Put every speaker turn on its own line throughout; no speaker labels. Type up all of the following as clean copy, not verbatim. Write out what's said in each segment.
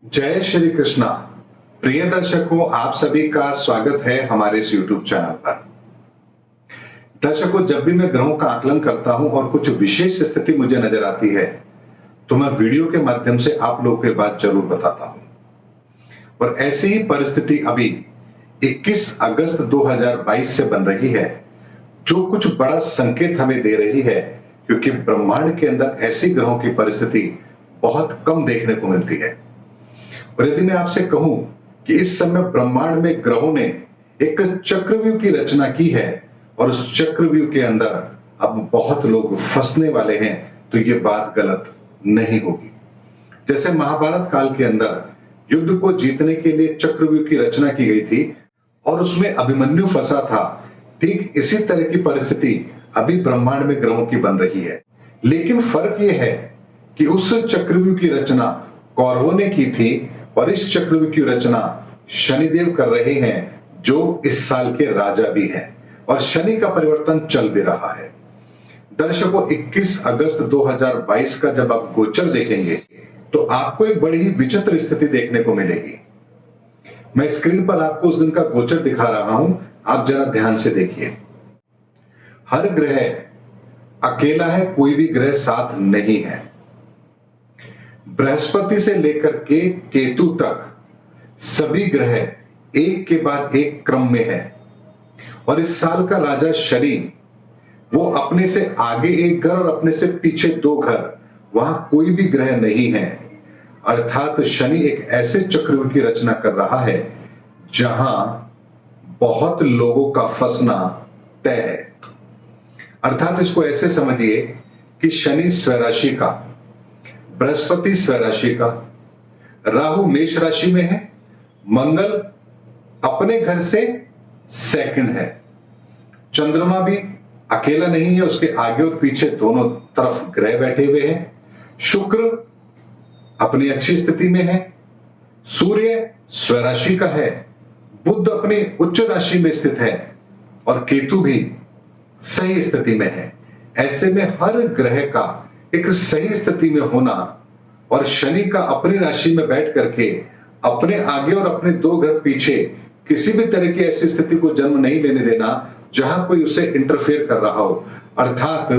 जय श्री कृष्णा। प्रिय दर्शकों, आप सभी का स्वागत है हमारे इस YouTube चैनल पर। दर्शकों, जब भी मैं ग्रहों का आकलन करता हूं और कुछ विशेष स्थिति मुझे नजर आती है तो मैं वीडियो के माध्यम से आप लोगों के बात जरूर बताता हूं। और ऐसी ही परिस्थिति अभी 21 अगस्त 2022 से बन रही है, जो कुछ बड़ा संकेत हमें दे रही है, क्योंकि ब्रह्मांड के अंदर ऐसी ग्रहों की परिस्थिति बहुत कम देखने को मिलती है। और यदि मैं आपसे कहूं कि इस समय ब्रह्मांड में ग्रहों ने एक चक्रव्यूह की रचना की है और उस चक्रव्यूह के अंदर अब बहुत लोग फंसने वाले हैं, तो ये बात गलत नहीं होगी। जैसे महाभारत काल के अंदर युद्ध को जीतने के लिए चक्रव्यूह की रचना की गई थी और उसमें अभिमन्यु फंसा था, ठीक इसी तरह की परिस्थिति अभी ब्रह्मांड में ग्रहों की बन रही है। लेकिन फर्क यह है कि उस चक्रव्यूह की रचना कौरवों ने की थी और इस चक्रव्यूह की रचना शनिदेव कर रहे हैं, जो इस साल के राजा भी हैं, और शनि का परिवर्तन चल भी रहा है। दर्शकों, 21 अगस्त 2022 का जब आप गोचर देखेंगे तो आपको एक बड़ी ही विचित्र स्थिति देखने को मिलेगी। मैं स्क्रीन पर आपको उस दिन का गोचर दिखा रहा हूं, आप जरा ध्यान से देखिए। हर ग्रह अकेला है, कोई भी ग्रह साथ नहीं है। बृहस्पति से लेकर के केतु तक सभी ग्रह एक के बाद एक क्रम में है, और इस साल का राजा शनि, वो अपने से आगे एक घर और अपने से पीछे दो घर, वहां कोई भी ग्रह नहीं है। अर्थात शनि एक ऐसे चक्रव्यूह की रचना कर रहा है जहां बहुत लोगों का फंसना तय है। अर्थात इसको ऐसे समझिए कि शनि स्वराशि का, बृहस्पति स्वराशि का, राहु मेष राशि में है, मंगल अपने घर से सेकंड है, चंद्रमा भी अकेला नहीं है, उसके आगे और पीछे दोनों तरफ ग्रह बैठे हुए हैं, शुक्र अपनी अच्छी स्थिति में है, सूर्य स्वराशि का है, बुध अपनी उच्च राशि में स्थित है और केतु भी सही स्थिति में है। ऐसे में हर ग्रह का एक सही स्थिति में होना और शनि का अपनी राशि में बैठ करके अपने आगे और अपने दो घर पीछे किसी भी तरह की ऐसी स्थिति को जन्म नहीं लेने देना जहां कोई उसे इंटरफेयर कर रहा हो। अर्थात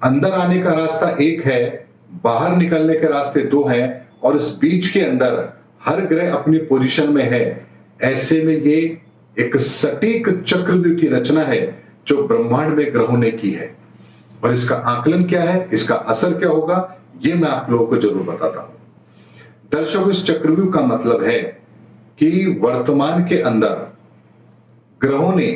अंदर आने का रास्ता एक है, बाहर निकलने के रास्ते दो हैं, और इस बीच के अंदर हर ग्रह अपनी पोजीशन में है। ऐसे में ये एक सटीक चक्रव्यूह की रचना है जो ब्रह्मांड में ग्रहों ने की है। और इसका आकलन क्या है, इसका असर क्या होगा, ये मैं आप लोगों को जरूर बताता हूं। दर्शकों, इस चक्रव्यूह का मतलब है कि वर्तमान के अंदर ग्रहों ने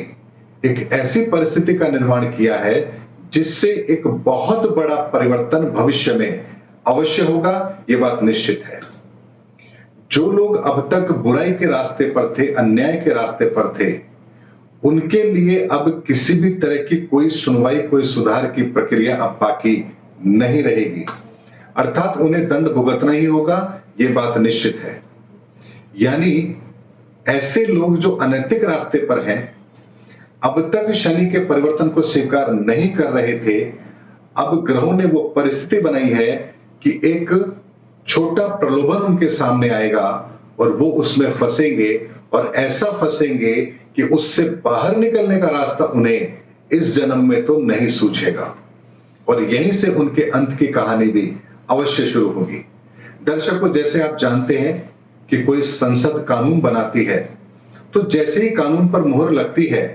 एक ऐसी परिस्थिति का निर्माण किया है जिससे एक बहुत बड़ा परिवर्तन भविष्य में अवश्य होगा, यह बात निश्चित है। जो लोग अब तक बुराई के रास्ते पर थे, अन्याय के रास्ते पर थे, उनके लिए अब किसी भी तरह की कोई सुनवाई, कोई सुधार की प्रक्रिया अब बाकी नहीं रहेगी। अर्थात उन्हें दंड भुगतना ही होगा, यह बात निश्चित है। यानी ऐसे लोग जो अनैतिक रास्ते पर हैं, अब तक शनि के परिवर्तन को स्वीकार नहीं कर रहे थे, अब ग्रहों ने वो परिस्थिति बनाई है कि एक छोटा प्रलोभन उनके सामने आएगा और वो उसमें फंसेंगे, और ऐसा फंसेंगे कि उससे बाहर निकलने का रास्ता उन्हें इस जन्म में तो नहीं सूझेगा, और यहीं से उनके अंत की कहानी भी अवश्य शुरू होगी। दर्शकों, जैसे आप जानते हैं कि कोई संसद कानून बनाती है, तो जैसे ही कानून पर मुहर लगती है,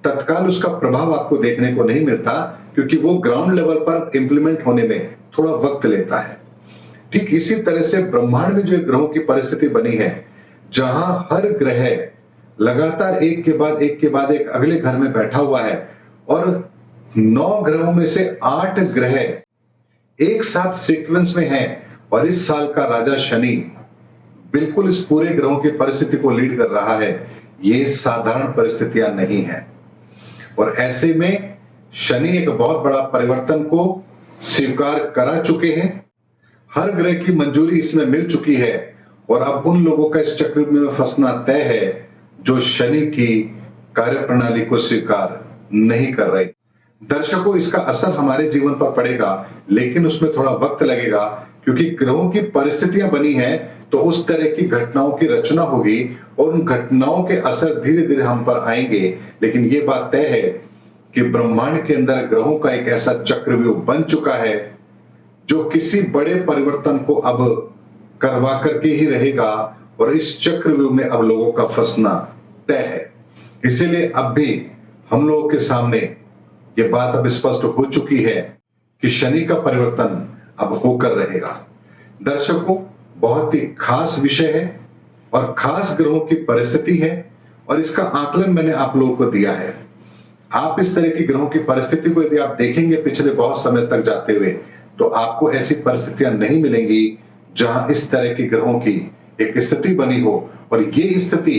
तत्काल उसका प्रभाव आपको देखने को नहीं मिलता, क्योंकि वो ग्राउंड लेवल पर इंप्लीमेंट होने में थोड़ा वक्त लेता है। ठीक इसी तरह से ब्रह्मांड में जो ग्रहों की परिस्थिति बनी है, जहां हर ग्रह लगातार एक के बाद एक अगले घर में बैठा हुआ है, और 9 ग्रहों में से 8 ग्रह एक साथ सीक्वेंस में हैं, और इस साल का राजा शनि बिल्कुल इस पूरे ग्रहों की परिस्थिति को लीड कर रहा है। ये साधारण परिस्थितियां नहीं है, और ऐसे में शनि एक बहुत बड़ा परिवर्तन को स्वीकार करा चुके हैं। हर ग्रह की मंजूरी इसमें मिल चुकी है, और अब उन लोगों का इस चक्रव्यूह में फंसना तय है जो शनि की कार्यप्रणाली को स्वीकार नहीं कर रहे। दर्शकों, इसका असर हमारे जीवन पर पड़ेगा, लेकिन उसमें थोड़ा वक्त लगेगा, क्योंकि ग्रहों की परिस्थितियां बनी हैं तो उस तरह की घटनाओं की रचना होगी और उन घटनाओं के असर धीरे धीरे हम पर आएंगे। लेकिन ये बात तय है कि ब्रह्मांड के अंदर ग्रहों का एक ऐसा चक्रव्यूह बन चुका है जो किसी बड़े परिवर्तन को अब करवा करके ही रहेगा, और इस चक्रव्यूह में अब लोगों का फंसना तय है। इसीलिए अब भी हम लोगों के सामने ये बात अब स्पष्ट हो चुकी है कि शनि का परिवर्तन अब होकर रहेगा। दर्शकों, बहुत ही खास विषय है और खास ग्रहों की परिस्थिति है, और इसका आकलन मैंने आप लोगों को दिया है। आप इस तरह की ग्रहों की परिस्थिति को यदि आप देखेंगे पिछले बहुत समय तक जाते हुए, तो आपको ऐसी परिस्थितियां नहीं मिलेंगी जहां इस तरह की ग्रहों की एक स्थिति बनी हो, और ये स्थिति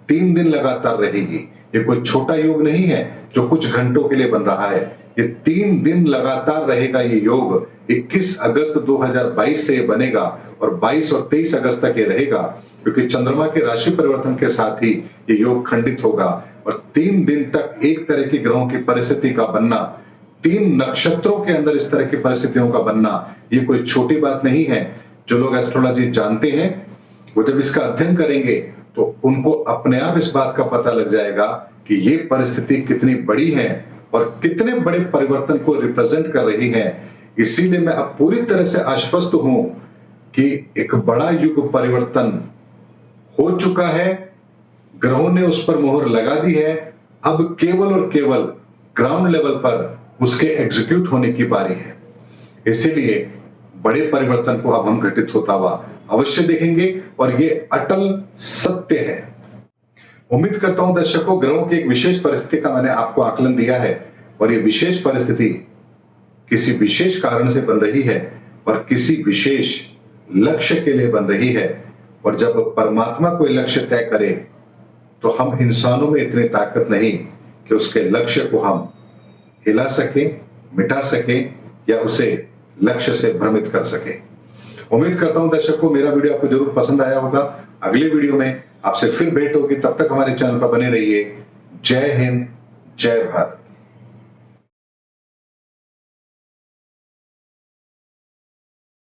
3 दिन लगातार रहेगी। ये कोई छोटा योग नहीं है जो कुछ घंटों के लिए बन रहा है, ये 3 दिन लगातार रहेगा। ये योग 21 अगस्त 2022 से बनेगा और 22 और 23 अगस्त तक ये रहेगा, क्योंकि चंद्रमा के राशि परिवर्तन के साथ ही ये योग खंडित होगा। और 3 दिन तक एक तरह की ग्रहों की परिस्थिति का बनना, 3 नक्षत्रों के अंदर इस तरह की परिस्थितियों का बनना, ये कोई छोटी बात नहीं है। जो लोग एस्ट्रोलॉजी जानते हैं वो जब इसका अध्ययन करेंगे तो उनको अपने आप इस बात का पता लग जाएगा कि ये परिस्थिति कितनी बड़ी है और कितने बड़े परिवर्तन को रिप्रेजेंट कर रही है। इसीलिए मैं अब पूरी तरह से आश्वस्त हूं कि एक बड़ा युग परिवर्तन हो चुका है, ग्रहों ने उस पर मोहर लगा दी है। अब केवल और केवल ग्राउंड लेवल पर उसके एग्जीक्यूट होने की बारी है। इसीलिए बड़े परिवर्तन को अब हम घटित होता हुआ अवश्य देखेंगे, और ये अटल सत्य है। उम्मीद करता हूं दर्शकों, ग्रहों की एक विशेष परिस्थिति का मैंने आपको आकलन दिया है, और ये विशेष परिस्थिति किसी विशेष कारण से बन रही है और किसी विशेष लक्ष्य के लिए बन रही है। और जब परमात्मा कोई लक्ष्य तय करे तो हम इंसानों में इतनी ताकत नहीं कि उसके लक्ष्य को हम हिला सकें, मिटा सकें या उसे लक्ष्य से भ्रमित कर सकें। उम्मीद करता हूं दर्शकों, मेरा वीडियो आपको जरूर पसंद आया होगा। अगले वीडियो में आपसे फिर भेंट होगी, तब तक हमारे चैनल पर बने रहिए। जय हिंद, जय भारत।